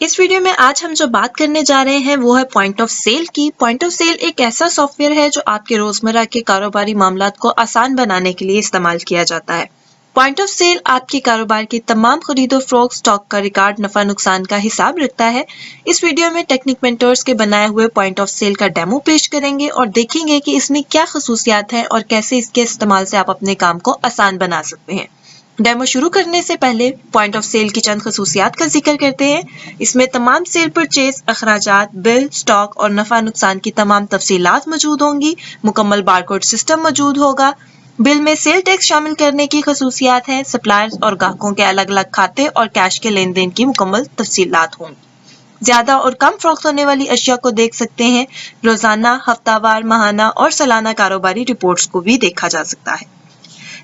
इस वीडियो में आज हम जो बात करने जा रहे हैं वो है पॉइंट ऑफ सेल की। पॉइंट ऑफ सेल एक ऐसा सॉफ्टवेयर है जो आपके रोजमर्रा के कारोबारी मामलात को आसान बनाने के लिए इस्तेमाल किया जाता है। पॉइंट ऑफ सेल आपके कारोबार की तमाम खरीदो फरोख्त, स्टॉक का रिकॉर्ड, नफा नुकसान का हिसाब रखता है। इस वीडियो में टेक्निक मेंटर्स के बनाए हुए पॉइंट ऑफ सेल का डेमो पेश करेंगे और देखेंगे कि इसमें क्या खसूसियात हैं और कैसे इसके इस्तेमाल से आप अपने काम को आसान बना सकते हैं। डेमो शुरू करने से पहले पॉइंट ऑफ सेल की चंद खसूसियात का जिक्र करते हैं। इसमें तमाम सेल परचेज, अखराजात, बिल, स्टॉक और नफा नुकसान की तमाम तफसीलात मौजूद होंगी। मुकम्मल बारकोड सिस्टम मौजूद होगा। बिल में सेल टैक्स शामिल करने की खसूसियात हैं। सप्लायर्स और ग्राहकों के अलग अलग खाते और कैश के लेन देन की मुकम्मल तफसीलात होंगी। ज्यादा और कम फरोख्त होने वाली अशिया को देख सकते हैं। रोजाना, हफ्तावार, माहाना और सालाना कारोबारी रिपोर्ट्स को भी देखा जा सकता है।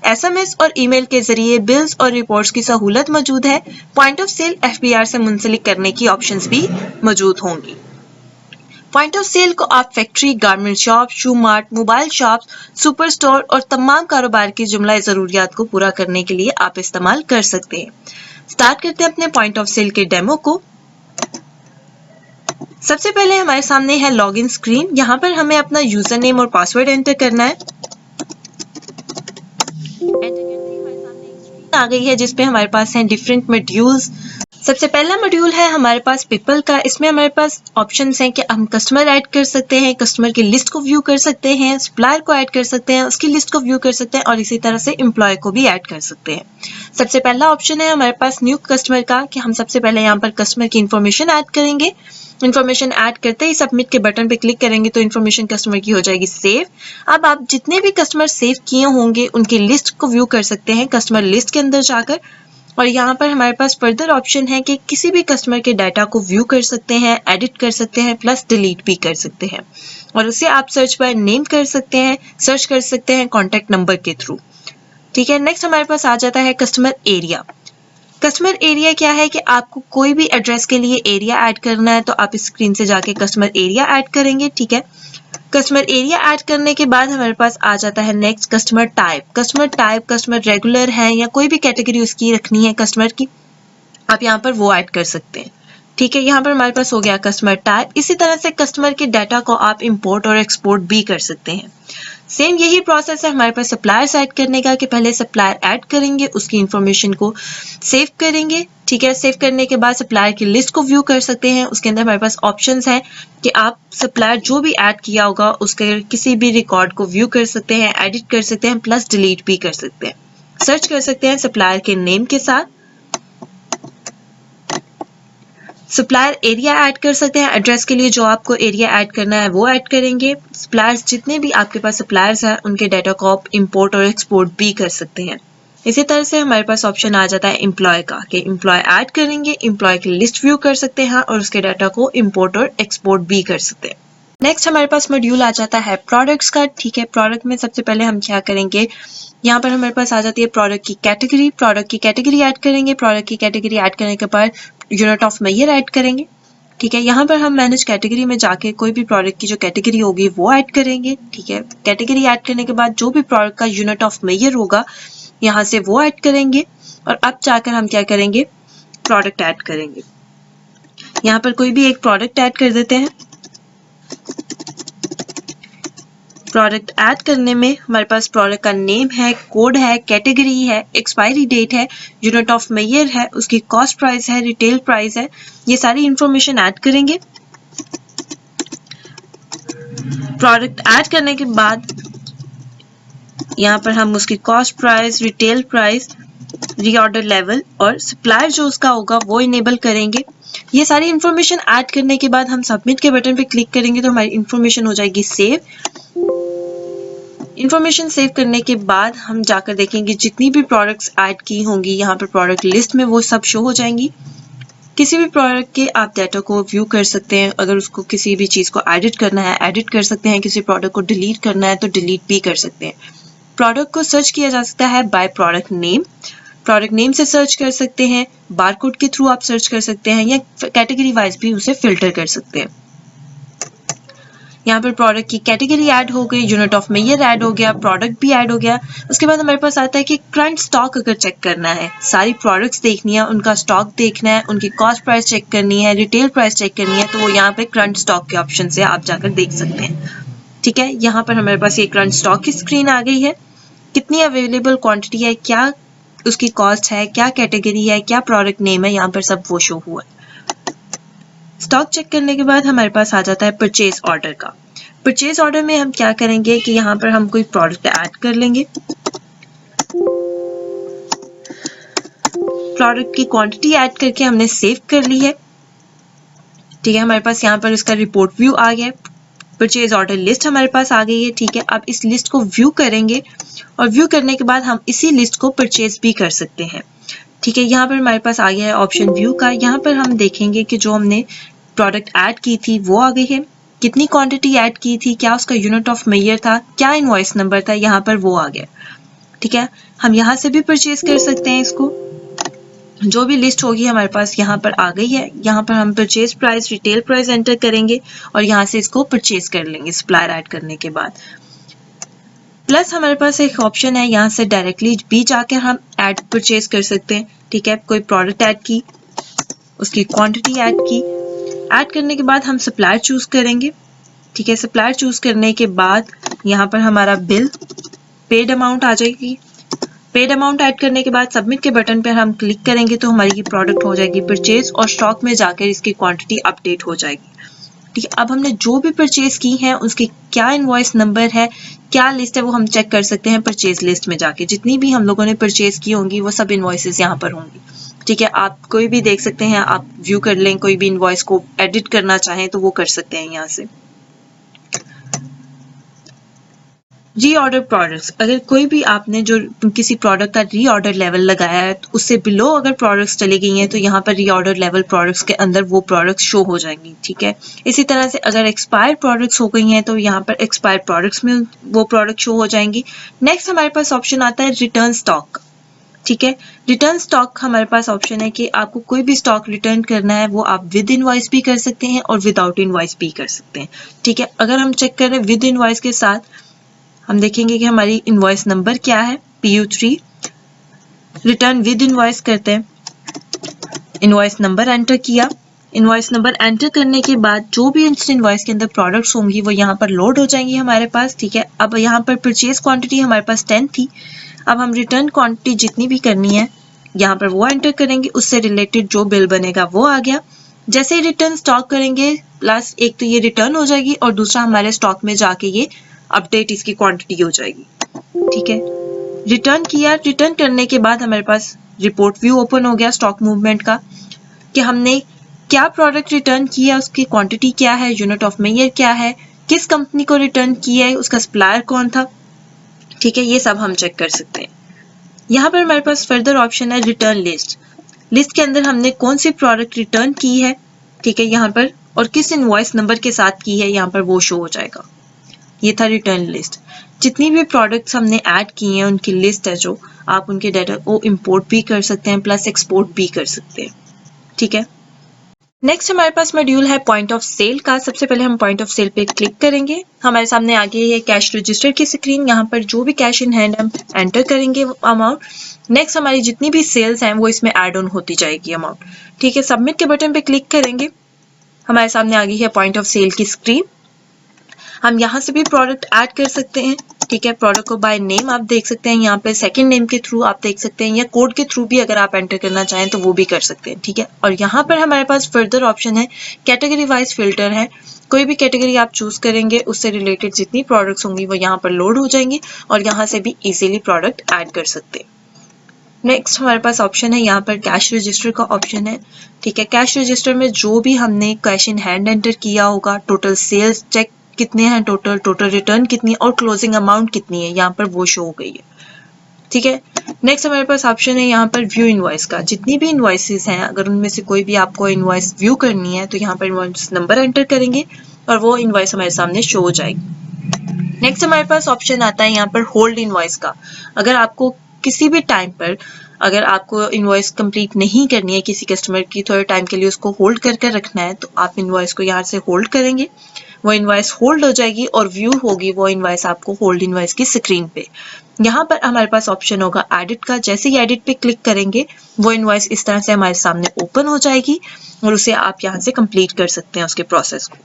SMS और ईमेल के जरिए बिल्स और रिपोर्ट्स की सहूलत मौजूद है। पॉइंट ऑफ सेल FBR से मुंसलिक करने की ऑप्शंस भी मौजूद होंगी। पॉइंट ऑफ सेल को आप factory, garment shop, shoe mart, mobile shop, super store और तमाम कारोबार की जुमला जरूरियात को पूरा करने के लिए आप इस्तेमाल कर सकते हैं। स्टार्ट करते हैं अपने पॉइंट ऑफ सेल के डेमो को। सबसे पहले हमारे सामने है लॉगिन स्क्रीन। यहाँ पर हमें अपना यूजर नेम और पासवर्ड एंटर करना है। आ गई है जिसपे हमारे पास हैं डिफरेंट मॉड्यूल्स। सबसे पहला मॉड्यूल है हमारे पास पीपल का। इसमें हमारे पास ऑप्शंस हैं कि हम कस्टमर ऐड कर सकते हैं, कस्टमर की लिस्ट को व्यू कर सकते हैं, सप्लायर को ऐड कर सकते हैं, उसकी लिस्ट को व्यू कर सकते हैं और इसी तरह से एम्प्लॉय को भी ऐड कर सकते हैं। सबसे पहला ऑप्शन है हमारे पास न्यू कस्टमर का कि हम सबसे पहले यहाँ पर कस्टमर की इंफॉर्मेशन ऐड करेंगे। इन्फॉर्मेशन ऐड करते ही सबमिट के बटन पे क्लिक करेंगे तो इन्फॉर्मेशन कस्टमर की हो जाएगी सेव। अब आप जितने भी कस्टमर सेव किए होंगे उनकी लिस्ट को व्यू कर सकते हैं कस्टमर लिस्ट के अंदर जाकर। और यहाँ पर हमारे पास फर्दर ऑप्शन है कि किसी भी कस्टमर के डाटा को व्यू कर सकते हैं, एडिट कर सकते हैं, प्लस डिलीट भी कर सकते हैं। और उसे आप सर्च बाय नेम कर सकते हैं, सर्च कर सकते हैं कॉन्टैक्ट नंबर के थ्रू। ठीक है, नेक्स्ट हमारे पास आ जाता है कस्टमर एरिया। कस्टमर एरिया क्या है कि आपको कोई भी एड्रेस के लिए एरिया ऐड करना है तो आप इस स्क्रीन से जाके कस्टमर एरिया ऐड करेंगे। ठीक है, कस्टमर एरिया ऐड करने के बाद हमारे पास आ जाता है next customer type. Customer type, customer regular है या कोई भी कैटेगरी उसकी रखनी है कस्टमर की, आप यहाँ पर वो ऐड कर सकते हैं। ठीक है, यहाँ पर हमारे पास हो गया कस्टमर टाइप। इसी तरह से कस्टमर के डाटा को आप इंपोर्ट और एक्सपोर्ट भी कर सकते हैं। सेम यही प्रोसेस है हमारे पास सप्लायर्स ऐड करने का कि पहले सप्लायर ऐड करेंगे, उसकी इंफॉर्मेशन को सेव करेंगे। ठीक है, सेव करने के बाद सप्लायर की लिस्ट को व्यू कर सकते हैं। उसके अंदर हमारे पास ऑप्शंस हैं कि आप सप्लायर जो भी ऐड किया होगा उसके किसी भी रिकॉर्ड को व्यू कर सकते हैं, एडिट कर सकते हैं, प्लस डिलीट भी कर सकते हैं। सर्च कर सकते हैं सप्लायर के नेम के साथ। सप्लायर एरिया ऐड कर सकते हैं। एड्रेस के लिए जो आपको एरिया ऐड करना है वो ऐड करेंगे। सप्लायर्स जितने भी आपके पास सप्लायर्स हैं उनके डाटा को आप इंपोर्ट और एक्सपोर्ट भी कर सकते हैं। इसी तरह से हमारे पास ऑप्शन आ जाता है एम्प्लॉय का कि एम्प्लॉय ऐड करेंगे, एम्प्लॉय की लिस्ट व्यू कर सकते हैं और उसके डाटा को इंपोर्ट और एक्सपोर्ट भी कर सकते हैं। नेक्स्ट हमारे पास मॉड्यूल आ जाता है प्रोडक्ट्स का। ठीक है, प्रोडक्ट में सबसे पहले हम क्या करेंगे, यहाँ पर हमारे पास आ जाती है प्रोडक्ट की कैटेगरी। प्रोडक्ट की कैटेगरी ऐड करेंगे। प्रोडक्ट की कैटेगरी ऐड करने के बाद यूनिट ऑफ मेजर ऐड करेंगे। ठीक है, यहाँ पर हम मैनेज कैटेगरी में जाके कोई भी प्रोडक्ट की जो कैटेगरी होगी वो ऐड करेंगे। ठीक है, कैटेगरी ऐड करने के बाद जो भी प्रोडक्ट का यूनिट ऑफ मेजर होगा यहाँ से वो ऐड करेंगे और अब जाकर हम क्या करेंगे, प्रोडक्ट ऐड करेंगे। यहाँ पर कोई भी एक प्रोडक्ट ऐड कर देते हैं। प्रोडक्ट ऐड करने में हमारे पास प्रोडक्ट का नेम है, कोड है, कैटेगरी है, एक्सपायरी डेट है, यूनिट ऑफ मेजर है, उसकी कॉस्ट प्राइस है, रिटेल प्राइस है, ये सारी इंफॉर्मेशन ऐड करेंगे। प्रोडक्ट ऐड करने के बाद यहाँ पर हम उसकी cost price, retail price, reorder level और सप्लायर जो उसका होगा वो इनेबल करेंगे। ये सारी इंफॉर्मेशन ऐड करने के बाद हम सबमिट के बटन पे क्लिक करेंगे तो हमारी इंफॉर्मेशन हो जाएगी सेव। इंफॉर्मेशन सेव करने के बाद हम जाकर देखेंगे जितनी भी प्रोडक्ट्स ऐड की होंगी यहाँ पर प्रोडक्ट लिस्ट में वो सब शो हो जाएंगी। किसी भी प्रोडक्ट के आप डाटा को व्यू कर सकते हैं। अगर उसको किसी भी चीज़ को एडिट करना है एडिट कर सकते हैं, किसी प्रोडक्ट को डिलीट करना है तो डिलीट भी कर सकते हैं। प्रोडक्ट को सर्च किया जा सकता है by product name. Product name से सर्च कर सकते हैं, बारकोड के थ्रू आप सर्च कर सकते हैं या कैटेगरी वाइज भी उसे फिल्टर कर सकते हैं। यहाँ पर प्रोडक्ट की कैटेगरी ऐड हो गई, यूनिट ऑफ मेजर ऐड हो गया, प्रोडक्ट भी ऐड हो गया। उसके बाद हमारे पास आता है कि करंट स्टॉक अगर चेक करना है, सारी प्रोडक्ट्स देखनी है, उनका स्टॉक देखना है, उनकी कॉस्ट प्राइस चेक करनी है, रिटेल प्राइस चेक करनी है, तो वो यहाँ पे करंट स्टॉक के ऑप्शन से आप जाकर देख सकते हैं। ठीक है, यहाँ पर हमारे पास ये करंट स्टॉक की स्क्रीन आ गई है, कितनी अवेलेबल क्वांटिटी है, क्या उसकी कॉस्ट है, क्या कैटेगरी है, क्या प्रोडक्ट नेम है, यहाँ पर सब वो शो हुआ है। स्टॉक चेक करने के बाद हमारे पास आ जाता है परचेज ऑर्डर का। परचेज ऑर्डर में हम क्या करेंगे कि यहाँ पर हम कोई प्रोडक्ट ऐड कर लेंगे, प्रोडक्ट की क्वांटिटी ऐड करके हमने सेव कर ली है। ठीक है, हमारे पास यहाँ पर इसका रिपोर्ट व्यू आ गया है, परचेज ऑर्डर लिस्ट हमारे पास आ गई है। ठीक है, अब इस लिस्ट को व्यू करेंगे और व्यू करने के बाद हम इसी लिस्ट को परचेज भी कर सकते हैं। ठीक है, यहाँ पर हमारे पास आ गया है ऑप्शन व्यू का। यहाँ पर हम देखेंगे कि जो हमने प्रोडक्ट ऐड की थी वो आ गई है, कितनी क्वांटिटी ऐड की थी, क्या उसका यूनिट ऑफ मेजर था, क्या इनवॉइस नंबर था, यहाँ पर वो आ गया। ठीक है, हम यहाँ से भी परचेज कर सकते हैं इसको, जो भी लिस्ट होगी हमारे पास यहाँ पर आ गई है। यहाँ पर हम purchase price, retail price enter करेंगे और यहाँ से इसको परचेज कर लेंगे सप्लायर ऐड करने के बाद। प्लस हमारे पास एक ऑप्शन है, यहाँ से डायरेक्टली भी जाकर हम ऐड परचेज कर सकते हैं। ठीक है, कोई प्रोडक्ट ऐड की, उसकी क्वांटिटी ऐड की, ऐड करने के बाद हम सप्लायर चूज करेंगे। ठीक है, सप्लायर चूज करने के बाद यहाँ पर हमारा बिल, पेड अमाउंट आ जाएगी। पेड अमाउंट ऐड करने के बाद सबमिट के बटन पर हम क्लिक करेंगे तो हमारी ये प्रोडक्ट हो जाएगी परचेज और स्टॉक में जाकर इसकी क्वांटिटी अपडेट हो जाएगी। ठीक है, अब हमने जो भी परचेज की है उसकी क्या इनवॉइस नंबर है, क्या लिस्ट है, वो हम चेक कर सकते हैं परचेज लिस्ट में जाके। जितनी भी हम लोगों ने परचेज की होंगी वो सब इनवॉइसेस यहाँ पर होंगी। ठीक है, आप कोई भी देख सकते हैं, आप व्यू कर लें, कोई भी इनवॉइस को एडिट करना चाहें तो वो कर सकते हैं यहाँ से। रीऑर्डर प्रोडक्ट्स, अगर कोई भी आपने जो किसी प्रोडक्ट का रीऑर्डर लेवल लगाया है तो उससे बिलो अगर प्रोडक्ट्स चली गई हैं तो यहाँ पर रीऑर्डर लेवल प्रोडक्ट्स के अंदर वो प्रोडक्ट्स शो हो जाएंगी। ठीक है, इसी तरह से अगर एक्सपायर प्रोडक्ट्स हो गई हैं तो यहाँ पर एक्सपायर प्रोडक्ट्स में वो प्रोडक्ट शो हो जाएंगी। नेक्स्ट हमारे पास ऑप्शन आता है रिटर्न स्टॉक। ठीक है, रिटर्न स्टॉक हमारे पास ऑप्शन है कि आपको कोई भी स्टॉक रिटर्न करना है वो आप विद इनवॉइस भी कर सकते हैं और विदाउट इनवॉइस भी कर सकते हैं। ठीक है, अगर हम चेक करें विद इनवॉइस के साथ, हम देखेंगे कि हमारी इनवॉइस नंबर क्या है, PU3। रिटर्न विद इनवॉइस करते हैं, इनवॉइस नंबर एंटर किया। इनवॉइस नंबर एंटर करने के बाद जो भी इनवॉइस के अंदर प्रोडक्ट्स होंगी वो यहाँ पर लोड हो जाएंगी हमारे पास। ठीक है, अब यहाँ पर परचेज क्वांटिटी हमारे पास 10 थी, अब हम रिटर्न क्वांटिटी जितनी भी करनी है यहाँ पर वो एंटर करेंगे, उससे रिलेटेड जो बिल बनेगा वो आ गया। जैसे ही रिटर्न स्टॉक करेंगे, प्लस एक तो ये रिटर्न हो जाएगी और दूसरा हमारे स्टॉक में जाके ये अपडेट इसकी क्वांटिटी हो जाएगी। ठीक है, रिटर्न किया, रिटर्न करने के बाद हमारे पास रिपोर्ट व्यू ओपन हो गया स्टॉक मूवमेंट का, कि हमने क्या प्रोडक्ट रिटर्न किया, उसकी क्वांटिटी क्या है, यूनिट ऑफ मेजर क्या है, किस कंपनी को रिटर्न किया है, उसका सप्लायर कौन था। ठीक है, ये सब हम चेक कर सकते हैं। यहाँ पर हमारे पास फर्दर ऑप्शन है रिटर्न लिस्ट। लिस्ट के अंदर हमने कौन सी प्रोडक्ट रिटर्न की है, ठीक है, यहाँ पर, और किस इनवॉइस नंबर के साथ की है, यहाँ पर वो शो हो जाएगा। ये था रिटर्न लिस्ट। जितनी भी प्रोडक्ट्स हमने ऐड की हैं उनकी लिस्ट है, जो आप उनके डाटा को इंपोर्ट भी कर सकते हैं प्लस एक्सपोर्ट भी कर सकते हैं। ठीक है, नेक्स्ट हमारे पास मॉड्यूल है पॉइंट ऑफ सेल का। सबसे पहले हम पॉइंट ऑफ सेल पे क्लिक करेंगे, हमारे सामने आ गई है कैश रजिस्टर की स्क्रीन। यहाँ पर जो भी कैश इन हैंड हम एंटर करेंगे अमाउंट, नेक्स्ट हमारी जितनी भी सेल्स हैं वो इसमें ऐड ऑन होती जाएगी अमाउंट। ठीक है, सबमिट के बटन पे क्लिक करेंगे, हमारे सामने आ गई है पॉइंट ऑफ सेल की स्क्रीन। हम यहाँ से भी प्रोडक्ट ऐड कर सकते हैं। ठीक है, प्रोडक्ट को बाय नेम आप देख सकते हैं, यहाँ पे सेकंड नेम के थ्रू आप देख सकते हैं, या कोड के थ्रू भी अगर आप एंटर करना चाहें तो वो भी कर सकते हैं। ठीक है, और यहाँ पर हमारे पास फर्दर ऑप्शन है कैटेगरी वाइज फिल्टर है। कोई भी कैटेगरी आप चूज करेंगे उससे रिलेटेड जितनी प्रोडक्ट्स होंगी वो यहाँ पर लोड हो जाएंगी और यहाँ से भी इजीली प्रोडक्ट ऐड कर सकते हैं। नेक्स्ट हमारे पास ऑप्शन है यहाँ पर कैश रजिस्टर का ऑप्शन है। ठीक है, कैश रजिस्टर में जो भी हमने कैश इन हैंड एंटर किया होगा, टोटल सेल्स चेक कितने हैं, टोटल रिटर्न कितनी है और क्लोजिंग अमाउंट कितनी है, यहाँ पर वो शो हो गई है। ठीक है, नेक्स्ट हमारे पास ऑप्शन है यहाँ पर व्यू इनवॉइस का। जितनी भी इनवॉइसेस हैं, अगर उनमें से कोई भी आपको इनवॉइस व्यू करनी है तो यहाँ पर इनवॉइस नंबर एंटर करेंगे और वो इनवॉइस हमारे सामने शो हो जाएगी। नेक्स्ट हमारे पास ऑप्शन आता है यहाँ पर होल्ड इनवॉइस का। अगर आपको किसी भी टाइम पर अगर आपको इनवॉइस कंप्लीट नहीं करनी है किसी कस्टमर की, थोड़े टाइम के लिए उसको होल्ड करके रखना है, तो आप इनवॉइस को यहाँ से होल्ड करेंगे, वो इनवॉइस होल्ड हो जाएगी और व्यू होगी वो इनवॉइस आपको होल्ड इनवॉइस की स्क्रीन पे। यहाँ पर हमारे पास ऑप्शन होगा एडिट का, जैसे ही एडिट पे क्लिक करेंगे वो इनवॉइस इस तरह से हमारे सामने ओपन हो जाएगी और उसे आप यहाँ से कंप्लीट कर सकते हैं उसके प्रोसेस को।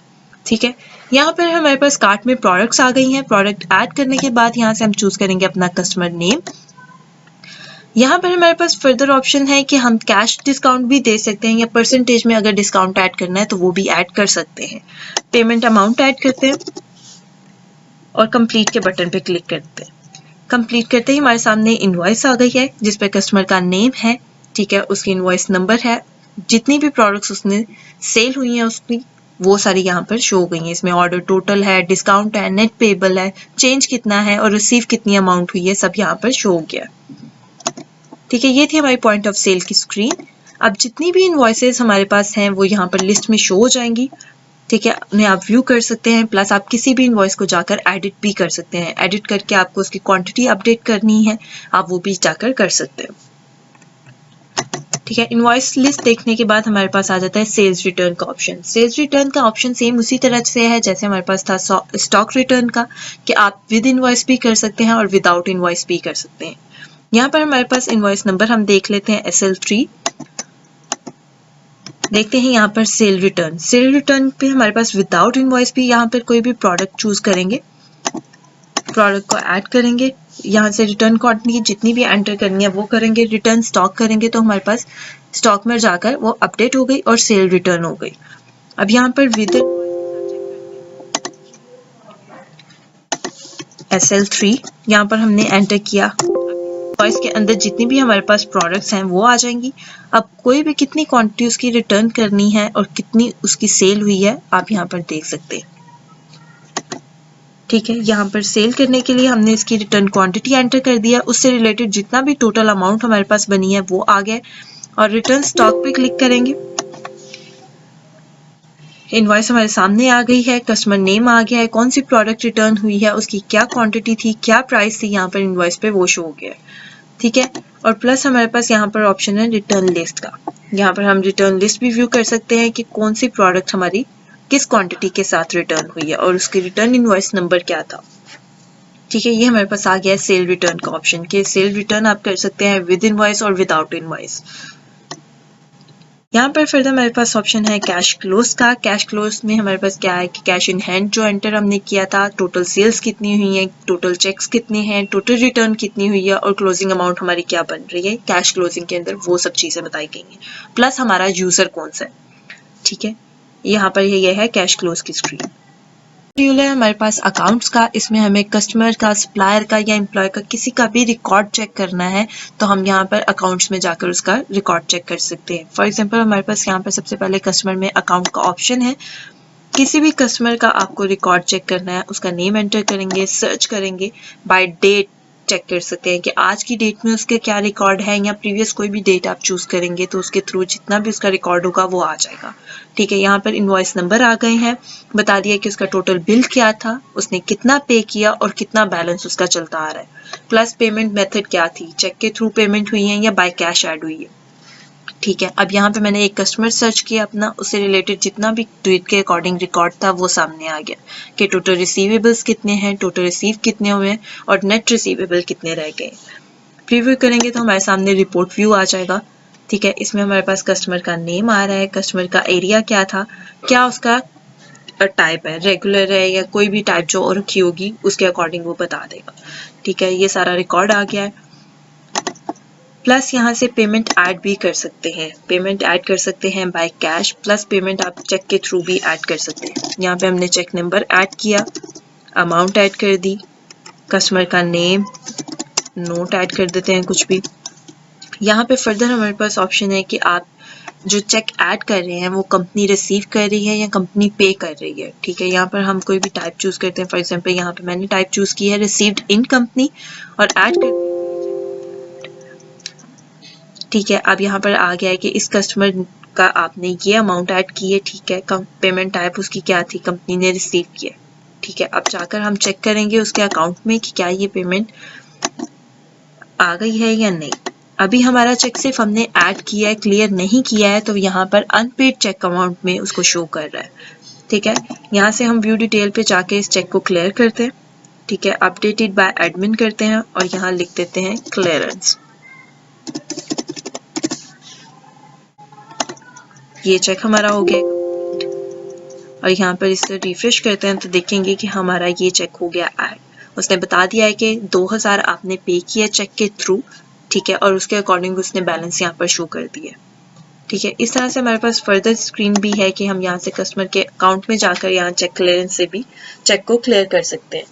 ठीक है, यहाँ पर हमारे पास कार्ट में प्रोडक्ट्स आ गई हैं। प्रोडक्ट ऐड करने के बाद यहाँ से हम चूज करेंगे अपना कस्टमर नेम। यहाँ पर हमारे पास फर्दर ऑप्शन है कि हम कैश डिस्काउंट भी दे सकते हैं या परसेंटेज में अगर डिस्काउंट ऐड करना है तो वो भी ऐड कर सकते हैं। पेमेंट अमाउंट ऐड करते हैं और कंप्लीट के बटन पे क्लिक करते हैं। कंप्लीट करते ही हमारे सामने इनवॉइस आ गई है जिसपे कस्टमर का नेम है, ठीक है, उसकी इनवॉइस नंबर है, जितनी भी प्रोडक्ट्स उसने सेल हुई हैं उसकी वो सारी यहाँ पर शो हो गई हैं। इसमें ऑर्डर टोटल है, डिस्काउंट है, नेट पेबल है, चेंज कितना है और रिसीव कितनी अमाउंट हुई है, सब यहाँ पर शो हो गया। ठीक है, ये थी हमारी पॉइंट ऑफ सेल की स्क्रीन। अब जितनी भी इनवॉइसेस हमारे पास हैं वो यहाँ पर लिस्ट में शो हो जाएंगी। ठीक है, उन्हें आप व्यू कर सकते हैं, प्लस आप किसी भी इनवॉइस को जाकर एडिट भी कर सकते हैं। एडिट करके आपको उसकी क्वांटिटी अपडेट करनी है, आप वो भी जाकर कर सकते हैं। ठीक है, इनवॉइस लिस्ट देखने के बाद हमारे पास आ जाता है सेल्स रिटर्न का ऑप्शन। सेल्स रिटर्न का ऑप्शन सेम उसी तरह से है जैसे हमारे पास था स्टॉक रिटर्न का, कि आप विद इनवॉइस भी कर सकते हैं और विदाउट इनवॉइस भी कर सकते हैं। यहाँ पर हमारे पास इनवॉइस नंबर हम देख लेते हैं SL3। देखते हैं यहाँ पर सेल रिटर्न पे हमारे पास विदाउट इनवॉइस भी यहाँ पर कोई भी प्रोडक्ट चूज करेंगे, प्रोडक्ट को ऐड करेंगे, यहाँ से रिटर्न क्वांटिटी जितनी भी एंटर करनी है वो करेंगे, रिटर्न स्टॉक करेंगे तो हमारे पास स्टॉक में जाकर वो अपडेट हो गई और सेल रिटर्न हो गई। अब यहाँ पर विद SL3 यहाँ पर हमने एंटर किया, इनवॉइस के अंदर जितनी भी हमारे पास प्रोडक्ट्स हैं वो आ जाएंगी। अब कोई भी कितनी क्वांटिटी उसकी रिटर्न करनी है और कितनी उसकी सेल हुई है आप यहाँ पर देख सकते हैं। ठीक है, यहाँ पर सेल करने के लिए हमने इसकी रिटर्न क्वांटिटी एंटर कर दिया, उससे रिलेटेड जितना भी टोटल अमाउंट हमारे पास बनी है वो आ गया और रिटर्न स्टॉक पे क्लिक करेंगे। इनवॉइस हमारे सामने आ गई है, कस्टमर नेम आ गया है, कौन सी प्रोडक्ट रिटर्न हुई है, उसकी क्या क्वांटिटी थी, क्या प्राइस थी, यहाँ पर इनवॉइस पे वो शो हो गया है। ठीक है, और प्लस हमारे पास यहाँ पर ऑप्शन है रिटर्न लिस्ट का। यहाँ पर हम रिटर्न लिस्ट भी व्यू कर सकते हैं कि कौन सी प्रोडक्ट हमारी किस क्वांटिटी के साथ रिटर्न हुई है और उसकी रिटर्न इनवॉइस नंबर क्या था। ठीक है, ये हमारे पास आ गया है सेल रिटर्न का ऑप्शन, कि सेल रिटर्न आप कर सकते हैं विद इनवॉइस और विदाउट इनवॉइस। यहाँ पर फिर हमारे पास ऑप्शन है कैश क्लोज का। कैश क्लोज में हमारे पास क्या है कि कैश इन हैंड जो एंटर हमने किया था, टोटल सेल्स कितनी हुई है, टोटल चेक्स कितने हैं, टोटल रिटर्न कितनी हुई है और क्लोजिंग अमाउंट हमारी क्या बन रही है कैश क्लोजिंग के अंदर, वो सब चीजें बताई गई हैं, प्लस हमारा यूजर कौन सा है। ठीक है, यहाँ पर ये है कैश क्लोज की स्क्रीन। मॉड्यूल है हमारे पास अकाउंट्स का, इसमें हमें कस्टमर का, सप्लायर का या एम्प्लॉय का किसी का भी रिकॉर्ड चेक करना है तो हम यहाँ पर अकाउंट्स में जाकर उसका रिकॉर्ड चेक कर सकते हैं। फॉर एग्जांपल हमारे पास यहाँ पर सबसे पहले कस्टमर में अकाउंट का ऑप्शन है। किसी भी कस्टमर का आपको रिकॉर्ड चेक करना है, उसका नेम एंटर करेंगे, सर्च करेंगे, बाय डेट चेक कर सकते हैं कि आज की डेट में उसके क्या रिकॉर्ड है, या प्रीवियस कोई भी डेट आप चूज करेंगे तो उसके थ्रू जितना भी उसका रिकॉर्ड होगा वो आ जाएगा। ठीक है, यहाँ पर इनवॉइस नंबर आ गए हैं, बता दिया कि उसका टोटल बिल क्या था, उसने कितना पे किया और कितना बैलेंस उसका चलता आ रहा है, प्लस पेमेंट मेथड क्या थी, चेक के थ्रू पेमेंट हुई है या बाय कैश ऐड हुई है। ठीक है, अब यहाँ पे मैंने एक कस्टमर सर्च किया अपना, उससे रिलेटेड जितना भी डेट के अकॉर्डिंग रिकॉर्ड था वो सामने आ गया कि टोटल रिसीवेबल्स कितने हैं, टोटल रिसीव कितने हुए हैं और नेट रिसीवेबल कितने रह गए। प्रीव्यू करेंगे तो हमारे सामने रिपोर्ट व्यू आ जाएगा। ठीक है, इसमें हमारे पास कस्टमर का नेम आ रहा है, कस्टमर का एरिया क्या था, क्या उसका टाइप है, रेगुलर है या कोई भी टाइप जो और रखी होगी उसके अकॉर्डिंग वो बता देगा। ठीक है, ये सारा रिकॉर्ड आ गया है। प्लस यहाँ से पेमेंट ऐड भी कर सकते हैं, पेमेंट ऐड कर सकते हैं बाय कैश, प्लस पेमेंट आप चेक के थ्रू भी ऐड कर सकते हैं। यहाँ पे हमने चेक नंबर ऐड किया, अमाउंट ऐड कर दी, कस्टमर का नेम, नोट ऐड कर देते हैं कुछ भी। यहाँ पे फर्दर हमारे पास ऑप्शन है कि आप जो चेक ऐड कर रहे हैं वो कंपनी रिसीव कर रही है या कंपनी पे कर रही है। ठीक है, यहाँ पर हम कोई भी टाइप चूज करते हैं। फॉर एग्जांपल यहाँ पे मैंने टाइप चूज की है रिसीव्ड इन कंपनी और ऐड कर। ठीक है, अब यहाँ पर आ गया है कि इस कस्टमर का आपने ये अमाउंट ऐड की है। ठीक है, पेमेंट टाइप उसकी क्या थी, कंपनी ने रिसीव किया। ठीक है, अब जाकर हम चेक करेंगे उसके अकाउंट में कि क्या ये पेमेंट आ गई है या नहीं। अभी हमारा चेक सिर्फ हमने ऐड किया है, क्लियर नहीं किया है, तो यहाँ पर अनपेड चेक अमाउंट में उसको शो कर रहा है। ठीक है, यहाँ से हम व्यू डिटेल पे जाके इस चेक को क्लियर करते हैं। ठीक है, अपडेटेड बाय एडमिन करते हैं और यहाँ लिख देते हैं क्लियरेंस। ये चेक हमारा हो गया और यहाँ पर इसे रिफ्रेश करते हैं तो देखेंगे कि हमारा ये चेक हो गया ऐड। उसने बता दिया है कि 2000 आपने पे किया चेक के थ्रू। ठीक है, और उसके अकॉर्डिंग उसने बैलेंस यहाँ पर शो कर दिया। ठीक है, इस तरह से हमारे पास फर्दर स्क्रीन भी है कि हम यहाँ से कस्टमर के अकाउंट में जाकर यहाँ चेक क्लियरेंस से भी चेक को क्लियर कर सकते हैं।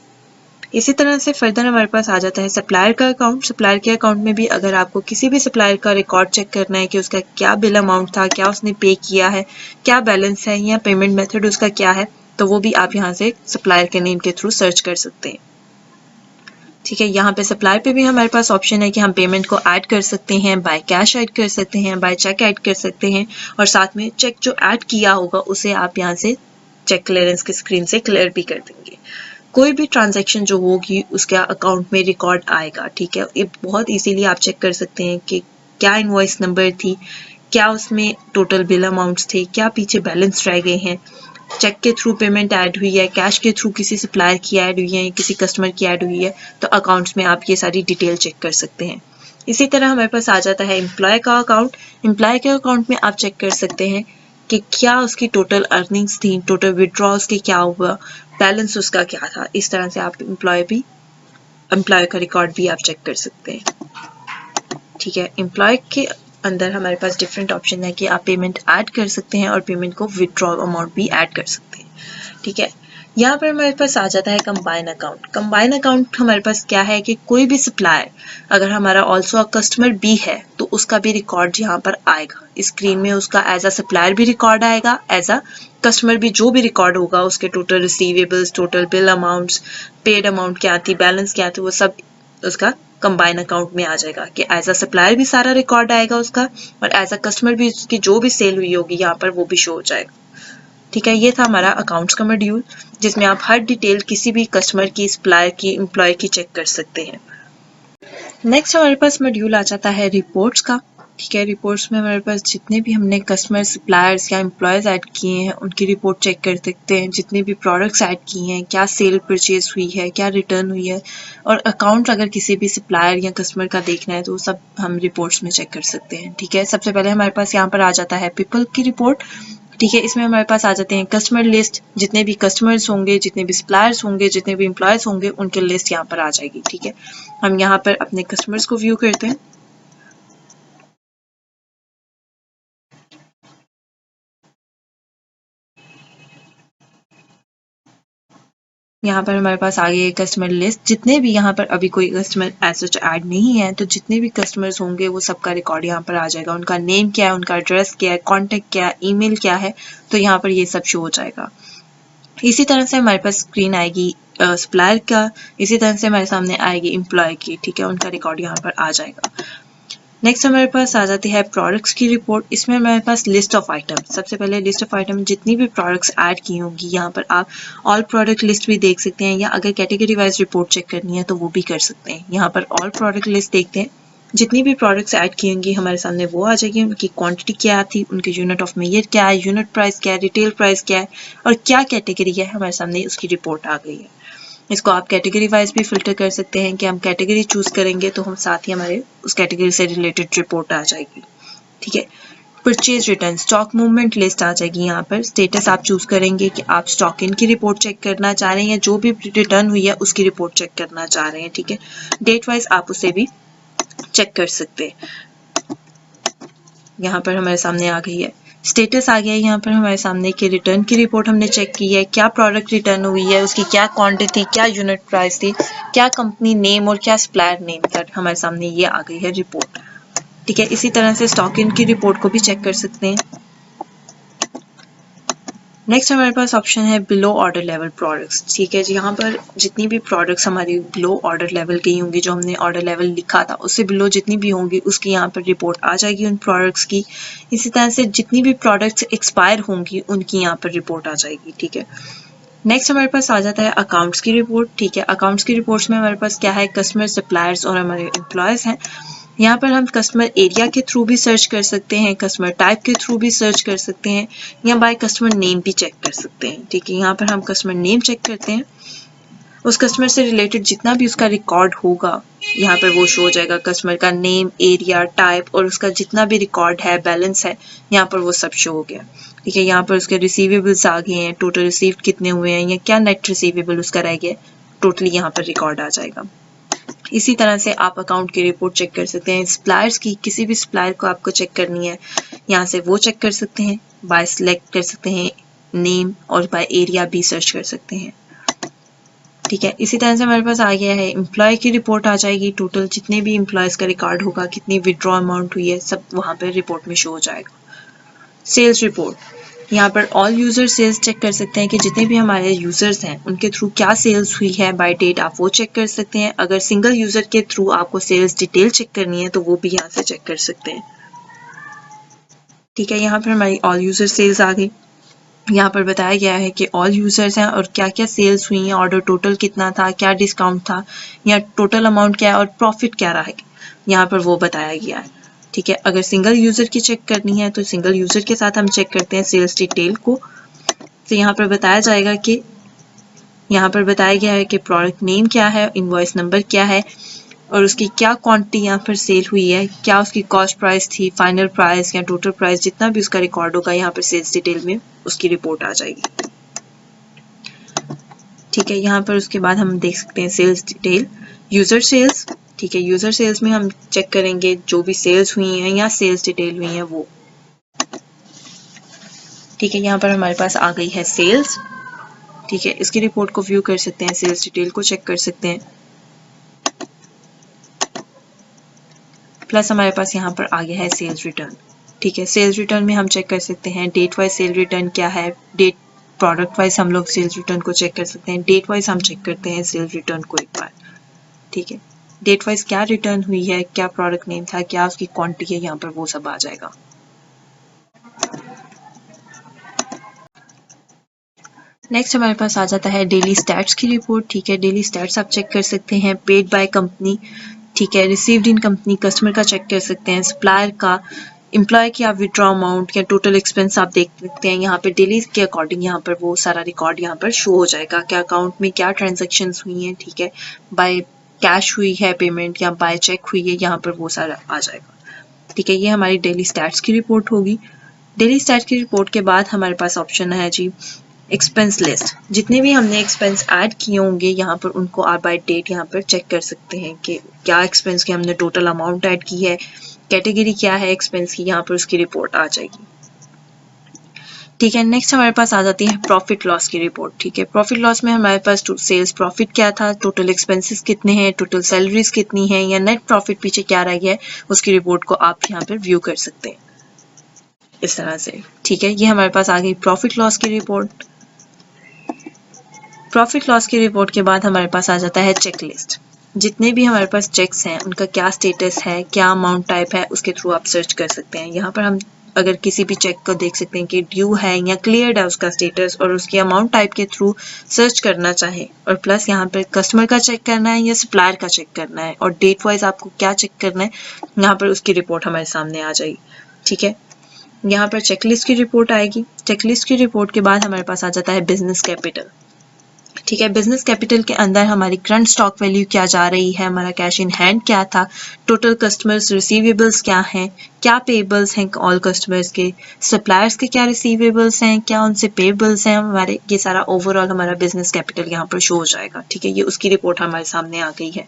इसी तरह से फर्दर हमारे पास आ जाता है सप्लायर का अकाउंट। सप्लायर के अकाउंट में भी अगर आपको किसी भी सप्लायर का रिकॉर्ड चेक करना है कि उसका क्या बिल अमाउंट था, क्या उसने पे किया है, क्या बैलेंस है या पेमेंट मेथड उसका क्या है, तो वो भी आप यहाँ से सप्लायर के नेम के थ्रू सर्च कर सकते हैं। ठीक है, यहाँ पे सप्लायर पे भी हमारे पास ऑप्शन है कि हम पेमेंट को ऐड कर सकते हैं, बाय कैश ऐड कर सकते हैं, बाय चेक ऐड कर सकते हैं और साथ में चेक जो ऐड किया होगा उसे आप यहाँ से चेक क्लियरेंस की स्क्रीन से क्लियर भी कर देंगे। कोई भी ट्रांजैक्शन जो होगी उसका अकाउंट में रिकॉर्ड आएगा। ठीक है, ये बहुत इजीली आप चेक कर सकते हैं कि क्या इनवॉइस नंबर थी, क्या उसमें टोटल बिल अमाउंट्स थे, क्या पीछे बैलेंस रह गए हैं, चेक के थ्रू पेमेंट ऐड हुई है, कैश के थ्रू किसी सप्लायर की ऐड हुई है, किसी कस्टमर की ऐड हुई है, तो अकाउंट्स में आप ये सारी डिटेल चेक कर सकते हैं। इसी तरह हमारे पास आ जाता है एम्प्लॉय का अकाउंट। एम्प्लॉय के अकाउंट में आप चेक कर सकते हैं कि क्या उसकी टोटल अर्निंग्स थी, टोटल विड्रॉल्स के क्या हुआ, बैलेंस उसका क्या था। इस तरह से आप एम्प्लॉय का रिकॉर्ड भी आप चेक कर सकते हैं। ठीक है, एम्प्लॉय के अंदर हमारे पास डिफरेंट ऑप्शन है कि आप पेमेंट ऐड कर सकते हैं और पेमेंट को विड्रॉल अमाउंट भी ऐड कर सकते हैं। ठीक है, यहाँ पर हमारे पास आ जाता है कंबाइन अकाउंट। कंबाइन अकाउंट हमारे पास क्या है कि कोई भी सप्लायर अगर हमारा ऑल्सो कस्टमर भी है तो उसका भी रिकॉर्ड यहाँ पर आएगा। स्क्रीन में उसका एज अ सप्लायर भी रिकॉर्ड आएगा, एज अ कस्टमर भी जो भी रिकॉर्ड होगा उसके total receivables, total bill amounts, paid amount क्या थी, बैलेंस क्या थी, वो सब उसका कंबाइन अकाउंट में आ जाएगा कि एज अ सप्लायर भी सारा रिकॉर्ड आएगा उसका और एज अ कस्टमर भी उसकी जो भी सेल हुई होगी यहाँ पर वो भी शो हो जाएगा। ठीक है, ये था हमारा अकाउंट्स का मॉड्यूल जिसमें आप हर डिटेल किसी भी कस्टमर की, सप्लायर की, एम्प्लॉय की चेक कर सकते हैं। नेक्स्ट हमारे पास मॉड्यूल आ जाता है रिपोर्ट्स का। ठीक है, रिपोर्ट्स में हमारे पास जितने भी हमने कस्टमर, सप्लायर्स या एम्प्लॉयज़ ऐड किए हैं उनकी रिपोर्ट चेक कर सकते हैं। जितने भी प्रोडक्ट्स ऐड किए हैं, क्या सेल परचेज हुई है, क्या रिटर्न हुई है, और अकाउंट अगर किसी भी सप्लायर या कस्टमर का देखना है तो वो सब हम रिपोर्ट्स में चेक कर सकते हैं। ठीक है, सबसे पहले हमारे पास यहाँ पर आ जाता है पीपल की रिपोर्ट। ठीक है, इसमें हमारे पास आ जाते हैं कस्टमर लिस्ट, जितने भी कस्टमर्स होंगे, जितने भी सप्लायर्स होंगे, जितने भी एम्प्लॉयज़ होंगे उनकी लिस्ट यहाँ पर आ जाएगी। ठीक है, हम यहाँ पर अपने कस्टमर्स को व्यू करते हैं। यहाँ पर हमारे पास आ गई कस्टमर लिस्ट। जितने भी यहाँ पर अभी कोई कस्टमर एज सच ऐड नहीं है तो जितने भी कस्टमर्स होंगे वो सबका रिकॉर्ड यहाँ पर आ जाएगा। उनका नेम क्या है, उनका एड्रेस क्या है, कॉन्टेक्ट क्या है, ईमेल क्या है, तो यहाँ पर ये सब शो हो जाएगा। इसी तरह से हमारे पास स्क्रीन आएगी सप्लायर का, इसी तरह से हमारे सामने आएगी एम्प्लॉय की। ठीक है, उनका रिकॉर्ड यहाँ पर आ जाएगा। नेक्स्ट हमारे पास आ जाती है प्रोडक्ट्स की रिपोर्ट। इसमें हमारे पास लिस्ट ऑफ आइटम, सबसे पहले लिस्ट ऑफ आइटम जितनी भी प्रोडक्ट्स ऐड की होंगी यहाँ पर आप ऑल प्रोडक्ट लिस्ट भी देख सकते हैं, या अगर कैटेगरी वाइज रिपोर्ट चेक करनी है तो वो भी कर सकते हैं। यहाँ पर ऑल प्रोडक्ट लिस्ट देखते हैं, जितनी भी प्रोडक्ट्स ऐड की होंगी हमारे सामने वो आ जाएगी। उनकी क्वांटिटी क्या थी, उनकी यूनिट ऑफ मेजर क्या है, यूनिट प्राइस क्या है, रिटेल प्राइस क्या है और क्या कैटेगरी है, हमारे सामने उसकी रिपोर्ट आ गई है। इसको आप कैटेगरी वाइज भी फिल्टर कर सकते हैं कि हम कैटेगरी चूज करेंगे तो हम साथ ही हमारे उस कैटेगरी से रिलेटेड रिपोर्ट आ जाएगी। ठीक है, purchase return, stock movement list आ जाएगी। यहाँ पर स्टेटस आप चूज करेंगे कि आप स्टॉक इन की रिपोर्ट चेक करना चाह रहे हैं या जो भी रिटर्न हुई है उसकी रिपोर्ट चेक करना चाह रहे हैं। ठीक है, डेट वाइज आप उसे भी चेक कर सकते हैं। यहाँ पर हमारे सामने आ गई है स्टेटस आ गया है यहाँ पर हमारे सामने कि रिटर्न की रिपोर्ट हमने चेक की है, क्या प्रोडक्ट रिटर्न हुई है, उसकी क्या क्वांटिटी, क्या यूनिट प्राइस थी, क्या कंपनी नेम और क्या सप्लायर नेम था, हमारे सामने ये आ गई है रिपोर्ट। ठीक है, इसी तरह से स्टॉक इन की रिपोर्ट को भी चेक कर सकते हैं। नेक्स्ट हमारे पास ऑप्शन है बिलो ऑर्डर लेवल प्रोडक्ट्स। ठीक है जी, यहाँ पर जितनी भी प्रोडक्ट्स हमारी बिलो ऑर्डर लेवल की होंगी, जो हमने ऑर्डर लेवल लिखा था उससे बिलो जितनी भी होंगी उसकी यहाँ पर रिपोर्ट आ जाएगी उन प्रोडक्ट्स की। इसी तरह से जितनी भी प्रोडक्ट्स एक्सपायर होंगी उनकी यहाँ पर रिपोर्ट आ जाएगी। ठीक है, नेक्स्ट हमारे पास आ जाता है अकाउंट्स की रिपोर्ट। ठीक है, अकाउंट्स की रिपोर्ट्स में हमारे पास क्या है, कस्टमर, सप्लायर्स और हमारे एम्प्लॉयज़ हैं। यहाँ पर हम कस्टमर एरिया के थ्रू भी सर्च कर सकते हैं, कस्टमर टाइप के थ्रू भी सर्च कर सकते हैं, या बाय कस्टमर नेम भी चेक कर सकते हैं। ठीक है, यहाँ पर हम कस्टमर नेम चेक करते हैं, उस कस्टमर से रिलेटेड जितना भी उसका रिकॉर्ड होगा यहाँ पर वो शो हो जाएगा। कस्टमर का नेम, एरिया, टाइप और उसका जितना भी रिकॉर्ड है, बैलेंस है, यहाँ पर वो सब शो हो गया। ठीक है, यहाँ पर उसके रिसीवेबल्स आ गए हैं, टोटल रिसीव्ड कितने हुए हैं या क्या नेट रिसीवेबल उसका रह गया, टोटली यहाँ पर रिकॉर्ड आ जाएगा। इसी तरह से आप अकाउंट की रिपोर्ट चेक कर सकते हैं। सप्लायर्स की, किसी भी सप्लायर को आपको चेक करनी है, यहाँ से वो चेक कर सकते हैं, बाय सिलेक्ट कर सकते हैं नेम और बाय एरिया भी सर्च कर सकते हैं। ठीक है, इसी तरह से हमारे पास आ गया है एम्प्लॉय की रिपोर्ट आ जाएगी। टोटल जितने भी एम्प्लॉयज़ का रिकॉर्ड होगा, कितनी विड्रॉ अमाउंट हुई है, सब वहाँ पर रिपोर्ट में शो हो जाएगा। सेल्स रिपोर्ट, यहाँ पर ऑल यूज़र सेल्स चेक कर सकते हैं कि जितने भी हमारे यूज़र्स हैं उनके थ्रू क्या सेल्स हुई है बाय डेट, आप वो चेक कर सकते हैं। अगर सिंगल यूज़र के थ्रू आपको सेल्स डिटेल चेक करनी है तो वो भी यहाँ से चेक कर सकते हैं। ठीक है, यहाँ पर हमारी ऑल यूज़र सेल्स आ गई। यहाँ पर बताया गया है कि ऑल यूज़र्स हैं और क्या क्या सेल्स हुई हैं, ऑर्डर टोटल कितना था, क्या डिस्काउंट था, या टोटल अमाउंट क्या है और प्रॉफिट क्या रहा है, यहाँ पर वो बताया गया है। ठीक है, अगर सिंगल यूज़र की चेक करनी है तो सिंगल यूज़र के साथ हम चेक करते हैं सेल्स डिटेल को। तो यहाँ पर बताया जाएगा कि यहाँ पर बताया गया है कि प्रोडक्ट नेम क्या है, इनवॉइस नंबर क्या है और उसकी क्या क्वांटिटी यहाँ पर सेल हुई है, क्या उसकी कॉस्ट प्राइस थी, फाइनल प्राइस या टोटल प्राइस, जितना भी उसका रिकॉर्ड होगा यहाँ पर सेल्स डिटेल में उसकी रिपोर्ट आ जाएगी। ठीक है, यहाँ पर उसके बाद हम देख सकते हैं सेल्स डिटेल, यूज़र सेल्स। ठीक है, यूज़र सेल्स में हम चेक करेंगे जो भी सेल्स हुई हैं या सेल्स डिटेल हुई हैं वो। ठीक है, यहाँ पर हमारे पास आ गई है सेल्स। ठीक है, इसकी रिपोर्ट को व्यू कर सकते हैं, सेल्स डिटेल को चेक कर सकते हैं। प्लस हमारे पास यहाँ पर आ गया है सेल्स रिटर्न। ठीक है, सेल्स रिटर्न में हम चेक कर सकते हैं डेट वाइज सेल रिटर्न क्या है, डेट प्रोडक्ट वाइज हम लोग सेल्स रिटर्न को चेक कर सकते हैं, डेट वाइज हम चेक करते हैं सेल्स रिटर्न को एक बार। ठीक है, डेट वाइज क्या रिटर्न हुई है, क्या प्रोडक्ट नेम था, क्या उसकी क्वांटिटी है, यहाँ पर वो सब आ जाएगा। नेक्स्ट हमारे पास आ जाता है डेली स्टैट्स की रिपोर्ट। ठीक है, डेली स्टैट्स आप चेक कर सकते हैं, पेड बाय कंपनी। ठीक है, रिसीव्ड इन कंपनी, कस्टमर का चेक कर सकते हैं, सप्लायर का, एम्प्लॉय की आप विड्रॉ अमाउंट या टोटल एक्सपेंस आप देख सकते हैं। यहाँ पे डेली के अकॉर्डिंग यहाँ पर वो सारा रिकॉर्ड यहाँ पर शो हो जाएगा, क्या अकाउंट में क्या ट्रांजेक्शन्स हुई हैं। ठीक है, बाय कैश हुई है पेमेंट या बाय चेक हुई है, यहाँ पर वो सारा आ जाएगा। ठीक है, ये हमारी डेली स्टैट्स की रिपोर्ट होगी। डेली स्टैट्स की रिपोर्ट के बाद हमारे पास ऑप्शन है जी एक्सपेंस लिस्ट। जितने भी हमने एक्सपेंस ऐड किए होंगे यहाँ पर उनको आप बाय डेट यहाँ पर चेक कर सकते हैं कि क्या एक्सपेंस की हमने टोटल अमाउंट ऐड की है, कैटेगरी क्या है एक्सपेंस की, यहाँ पर उसकी रिपोर्ट आ जाएगी। ठीक है, नेक्स्ट हमारे पास आ जाती है प्रॉफिट लॉस की रिपोर्ट। ठीक है, प्रॉफिट लॉस में हमारे पास सेल्स प्रॉफिट क्या था, टोटल एक्सपेंसेस कितने हैं, टोटल सैलरीज कितनी हैं या नेट प्रॉफिट पीछे क्या रह गया है, उसकी रिपोर्ट को आप यहाँ पर व्यू कर सकते हैं इस तरह से। ठीक है, ये हमारे पास आ गई प्रॉफिट लॉस की रिपोर्ट। प्रॉफिट लॉस की रिपोर्ट के बाद हमारे पास आ जाता है चेक लिस्ट। जितने भी हमारे पास चेक्स हैं उनका क्या स्टेटस है, क्या अमाउंट टाइप है, उसके थ्रू आप सर्च कर सकते हैं। यहाँ पर हम अगर किसी भी चेक को देख सकते हैं कि ड्यू है या क्लियर्ड है उसका स्टेटस और उसकी अमाउंट टाइप के थ्रू सर्च करना चाहे, और प्लस यहाँ पर कस्टमर का चेक करना है या सप्लायर का चेक करना है और डेट वाइज आपको क्या चेक करना है, यहाँ पर उसकी रिपोर्ट हमारे सामने आ जाएगी। ठीक है, यहाँ पर चेकलिस्ट की रिपोर्ट आएगी। चेकलिस्ट की रिपोर्ट के बाद हमारे पास आ जाता है बिजनेस कैपिटल। ठीक है, बिजनेस कैपिटल के अंदर हमारी करंट स्टॉक वैल्यू क्या जा रही है, हमारा कैश इन हैंड क्या था, टोटल कस्टमर्स रिसीवेबल्स क्या हैं, क्या पेबल्स हैं ऑल कस्टमर्स के, सप्लायर्स के क्या रिसीवेबल्स हैं, क्या उनसे पेबल्स हैं हमारे, ये सारा ओवरऑल हमारा बिजनेस कैपिटल यहाँ पर शो हो जाएगा। ठीक है, ये उसकी रिपोर्ट हमारे सामने आ गई है।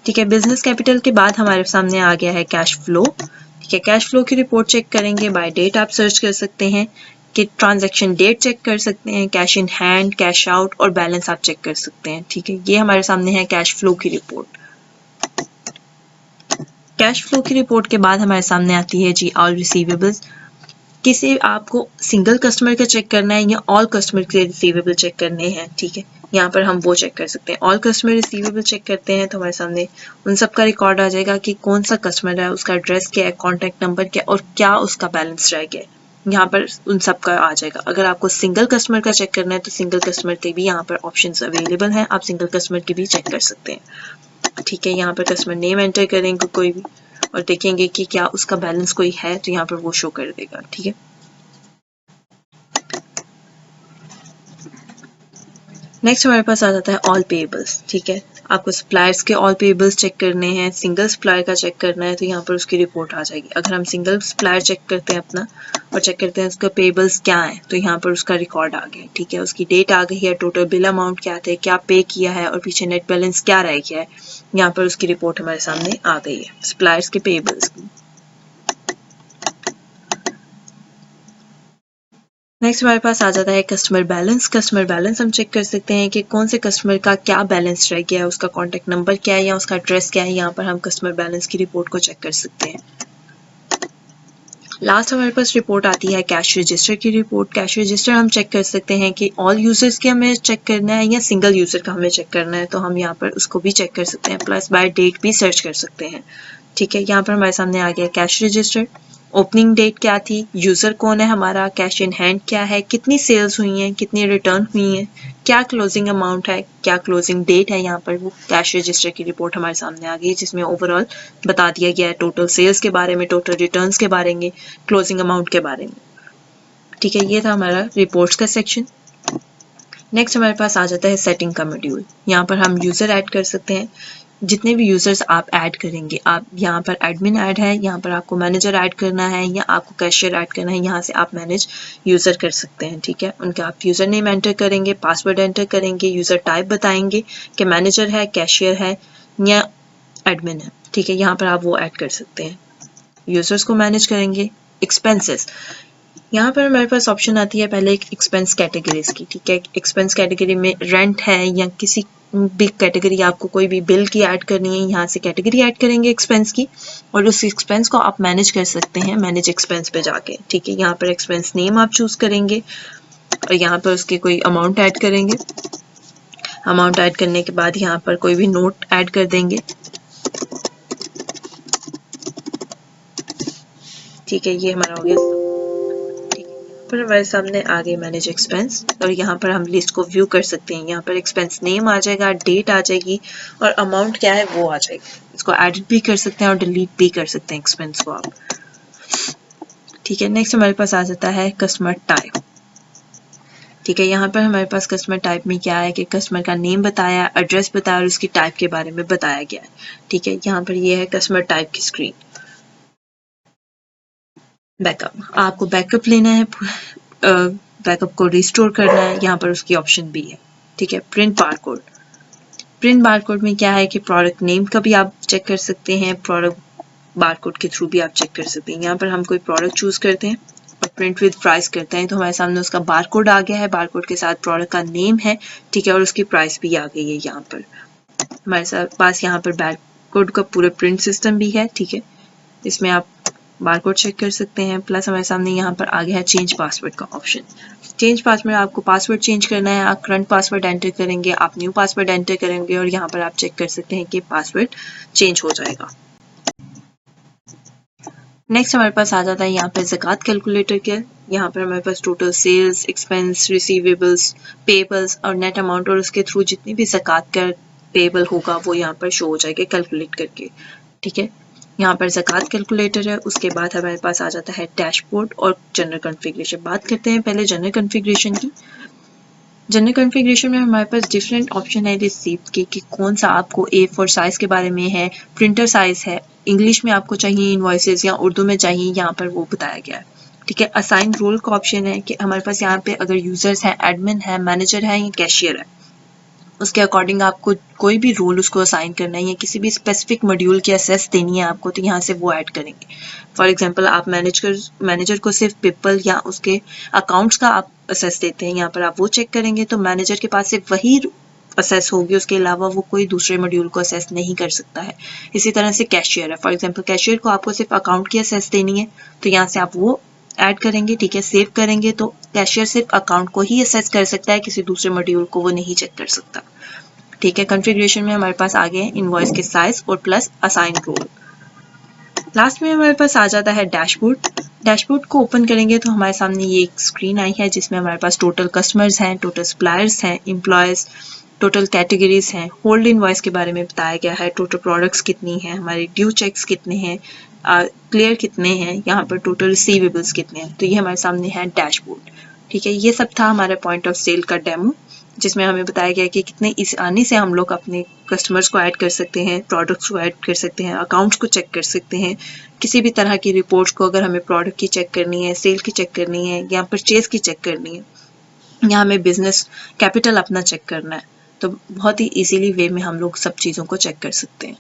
ठीक है, बिजनेस कैपिटल के बाद हमारे सामने आ गया है कैश फ्लो। ठीक है, कैश फ्लो की रिपोर्ट चेक करेंगे, बाय डेट आप सर्च कर सकते हैं कि ट्रांजैक्शन डेट चेक कर सकते हैं, cash in hand, cash out और बैलेंस आप चेक कर सकते हैं। ठीक है, ये हमारे सामने है कैश फ्लो की रिपोर्ट। कैश फ्लो की रिपोर्ट के बाद हमारे सामने आती है जी ऑल रिसीवेबल्स। किसी आपको सिंगल कस्टमर का चेक करना है या ऑल कस्टमर के रिसीवेबल चेक करने हैं। ठीक है, यहाँ पर हम वो चेक कर सकते हैं। ऑल कस्टमर रिसीवेबल चेक करते हैं तो हमारे सामने उन सब का रिकॉर्ड आ जाएगा कि कौन सा कस्टमर है, उसका एड्रेस क्या है, कॉन्टैक्ट नंबर क्या और क्या उसका बैलेंस रह गया है, यहाँ पर उन सब का आ जाएगा। अगर आपको सिंगल कस्टमर का चेक करना है तो सिंगल कस्टमर के भी यहाँ पर ऑप्शंस अवेलेबल हैं, आप सिंगल कस्टमर की भी चेक कर सकते हैं। ठीक है, यहाँ पर कस्टमर नेम एंटर करेंगे कोई भी और देखेंगे कि क्या उसका बैलेंस कोई है तो यहाँ पर वो शो कर देगा। ठीक है, नेक्स्ट हमारे पास आ जाता है ऑल पेएबल्स। ठीक है, आपको सप्लायर्स के ऑल पेएबल्स चेक करने हैं, सिंगल सप्लायर का चेक करना है तो यहाँ पर उसकी रिपोर्ट आ जाएगी। अगर हम सिंगल सप्लायर चेक करते हैं अपना और चेक करते हैं उसका पेएबल्स क्या है तो यहाँ पर उसका रिकॉर्ड आ गया। ठीक है, उसकी डेट आ गई है, टोटल बिल अमाउंट क्या थे, क्या पे किया है और पीछे नेट बैलेंस क्या रह गया है, यहाँ पर उसकी रिपोर्ट हमारे सामने आ गई है सप्लायर्स के पेएबल्स की। नेक्स्ट हमारे पास आ जाता है कस्टमर बैलेंस। कस्टमर बैलेंस हम चेक कर सकते हैं कि कौन से कस्टमर का क्या बैलेंस रह गया है, उसका कॉन्टैक्ट नंबर क्या है या उसका एड्रेस क्या है, यहाँ पर हम कस्टमर बैलेंस की रिपोर्ट को चेक कर सकते हैं। लास्ट हमारे पास रिपोर्ट आती है कैश रजिस्टर की रिपोर्ट। कैश रजिस्टर हम चेक कर सकते हैं कि ऑल यूजर्स के हमें चेक करना है या सिंगल यूजर का हमें चेक करना है, तो हम यहाँ पर उसको भी चेक कर सकते हैं, प्लस बाय डेट भी सर्च कर सकते हैं। ठीक है, यहाँ पर हमारे सामने आ गया कैश रजिस्टर। ओपनिंग डेट क्या थी, यूजर कौन है हमारा, कैश इन हैंड क्या है, कितनी सेल्स हुई हैं, कितनी रिटर्न हुई हैं, क्या क्लोजिंग अमाउंट है, क्या क्लोजिंग डेट है, यहाँ पर वो कैश रजिस्टर की रिपोर्ट हमारे सामने आ गई जिसमें ओवरऑल बता दिया गया है टोटल सेल्स के बारे में, टोटल रिटर्न्स के बारे में, क्लोजिंग अमाउंट के बारे में। ठीक है, ये था हमारा रिपोर्ट्स का सेक्शन। नेक्स्ट हमारे पास आ जाता है सेटिंग का मॉड्यूल। यहाँ पर हम यूजर ऐड कर सकते हैं, जितने भी यूजर्स आप ऐड करेंगे, आप यहाँ पर एडमिन ऐड है, यहाँ पर आपको मैनेजर ऐड करना है या आपको कैशियर ऐड करना है, यहाँ से आप मैनेज यूजर कर सकते हैं। ठीक है, उनका आप यूजर नेम एंटर करेंगे, पासवर्ड एंटर करेंगे, यूजर टाइप बताएंगे कि मैनेजर है, कैशियर है या एडमिन है। ठीक है, यहाँ पर आप वो ऐड कर सकते हैं, यूजर्स को मैनेज करेंगे। एक्सपेंसेस, यहाँ पर हमारे पास ऑप्शन आती है पहले एक एक्सपेंस कैटेगरीज की। ठीक है, एक्सपेंस कैटेगरी में रेंट है या किसी भी कैटेगरी आपको कोई भी बिल की ऐड करनी है, यहाँ से कैटेगरी ऐड करेंगे एक्सपेंस की और उस एक्सपेंस को आप मैनेज कर सकते हैं मैनेज एक्सपेंस पे जाके। ठीक है, यहाँ पर एक्सपेंस नेम आप चूज करेंगे और यहाँ पर उसके कोई अमाउंट ऐड करेंगे। अमाउंट ऐड करने के बाद यहाँ पर कोई भी नोट ऐड कर देंगे। ठीक है, ये हमारा हो गया। पर हमारे सामने आ गए मैनेज एक्सपेंस और यहाँ पर हम लिस्ट को व्यू कर सकते हैं। यहाँ पर एक्सपेंस नेम आ जाएगा, डेट आ जाएगी और अमाउंट क्या है वो आ जाएगी। इसको एडिट भी कर सकते हैं और डिलीट भी कर सकते हैं एक्सपेंस को आप। ठीक है, नेक्स्ट हमारे पास आ जाता है कस्टमर टाइप। ठीक है, यहाँ पर हमारे पास कस्टमर टाइप में क्या है कि कस्टमर का नेम बताया, एड्रेस बताया और उसकी टाइप के बारे में बताया गया है। ठीक है, यहाँ पर ये है कस्टमर टाइप की स्क्रीन। बैकअप, आपको बैकअप लेना है, बैकअप को रिस्टोर करना है, यहाँ पर उसकी ऑप्शन भी है। ठीक है, प्रिंट बारकोड। प्रिंट बारकोड में क्या है कि प्रोडक्ट नेम का भी आप चेक कर सकते हैं, प्रोडक्ट बारकोड के थ्रू भी आप चेक कर सकते हैं। यहाँ पर हम कोई प्रोडक्ट चूज करते हैं और प्रिंट विद प्राइस करते हैं तो हमारे सामने उसका बारकोड आ गया है, बारकोड के साथ प्रोडक्ट का नेम है। ठीक है, और उसकी प्राइस भी आ गई है। यहाँ पर हमारे पास यहाँ पर बारकोड का पूरा प्रिंट सिस्टम भी है। ठीक है, इसमें आप बारकोड चेक कर सकते हैं, प्लस हमारे सामने यहाँ पर आ गया है चेंज पासवर्ड का ऑप्शन। चेंज पासवर्ड, आपको पासवर्ड चेंज करना है, आप करंट पासवर्ड एंटर करेंगे, आप न्यू पासवर्ड एंटर करेंगे और यहाँ पर आप चेक कर सकते हैं कि पासवर्ड चेंज हो जाएगा। नेक्स्ट हमारे पास आ जाता है यहाँ पर ज़कात कैलकुलेटर के। यहाँ पर हमारे पास total sales, expense, receivables, payables और नेट अमाउंट और उसके थ्रू जितनी भी ज़कात का पेबल होगा वो यहाँ पर शो हो जाएगा कैलकुलेट करके। ठीक है, यहाँ पर ज़कात कैलकुलेटर है। उसके बाद हमारे पास आ जाता है डैशबोर्ड और जनरल कॉन्फ़िगरेशन। बात करते हैं पहले जनरल कॉन्फ़िगरेशन की। जनरल कॉन्फ़िगरेशन में हमारे पास डिफरेंट ऑप्शन है रिसीप्ट के कि कौन सा आपको A4 साइज़ के बारे में है, प्रिंटर साइज़ है, इंग्लिश में आपको चाहिए इनवॉइसेस या उर्दू में चाहिए, यहाँ पर वो बताया गया है। ठीक है, असाइन रोल का ऑप्शन है कि हमारे पास यहाँ पे अगर यूजर्स हैं, एडमिन है, मैनेजर है या कैशियर है, उसके अकॉर्डिंग आपको कोई भी रोल उसको असाइन करना है या किसी भी स्पेसिफिक मॉड्यूल की एसेस देनी है आपको तो यहाँ से वो ऐड करेंगे। फॉर एग्जांपल आप मैनेजर को सिर्फ पीपल या उसके अकाउंट्स का आप असेस देते हैं, यहाँ पर आप वो चेक करेंगे तो मैनेजर के पास सिर्फ वही असेस होगी, उसके अलावा वो कोई दूसरे मॉड्यूल को असेस नहीं कर सकता है। इसी तरह से कैशियर है, फॉर एग्जाम्पल कैशियर को आपको सिर्फ अकाउंट की असेस देनी है तो यहाँ से आप वो ऐड करेंगे। ठीक है, सेव करेंगे तो कैशियर सिर्फ अकाउंट को ही असेस कर सकता है, किसी दूसरे मॉड्यूल को वो नहीं चेक कर सकता। ठीक है, कॉन्फ़िगरेशन में हमारे पास आ गए हैं इनवॉइस के साइज और प्लस असाइन रोल। लास्ट में हमारे पास आ जाता है डैशबोर्ड। डैशबोर्ड को ओपन करेंगे तो हमारे सामने ये एक स्क्रीन आई है जिसमें हमारे पास टोटल कस्टमर्स हैं, टोटल सप्लायर्स हैं, एम्प्लॉयज, टोटल कैटेगरीज हैं, होल्ड इनवॉइस के बारे में बताया गया है, टोटल प्रोडक्ट्स कितनी है, हमारे ड्यू चेक्स कितने हैं, क्लियर कितने हैं, यहाँ पर टोटल रिसीवेबल्स कितने हैं। तो ये हमारे सामने है डैशबोर्ड। ठीक है, ये सब था हमारा पॉइंट ऑफ सेल का डेमो, जिसमें हमें बताया गया कि कितने आसानी से हम लोग अपने कस्टमर्स को ऐड कर सकते हैं, प्रोडक्ट्स को ऐड कर सकते हैं, अकाउंट्स को चेक कर सकते हैं, किसी भी तरह की रिपोर्ट्स को अगर हमें प्रोडक्ट की चेक करनी है, सेल की चेक करनी है या परचेज की चेक करनी है, या हमें बिजनेस कैपिटल अपना चेक करना है, तो बहुत ही इजीली वे में हम लोग सब चीज़ों को चेक कर सकते हैं।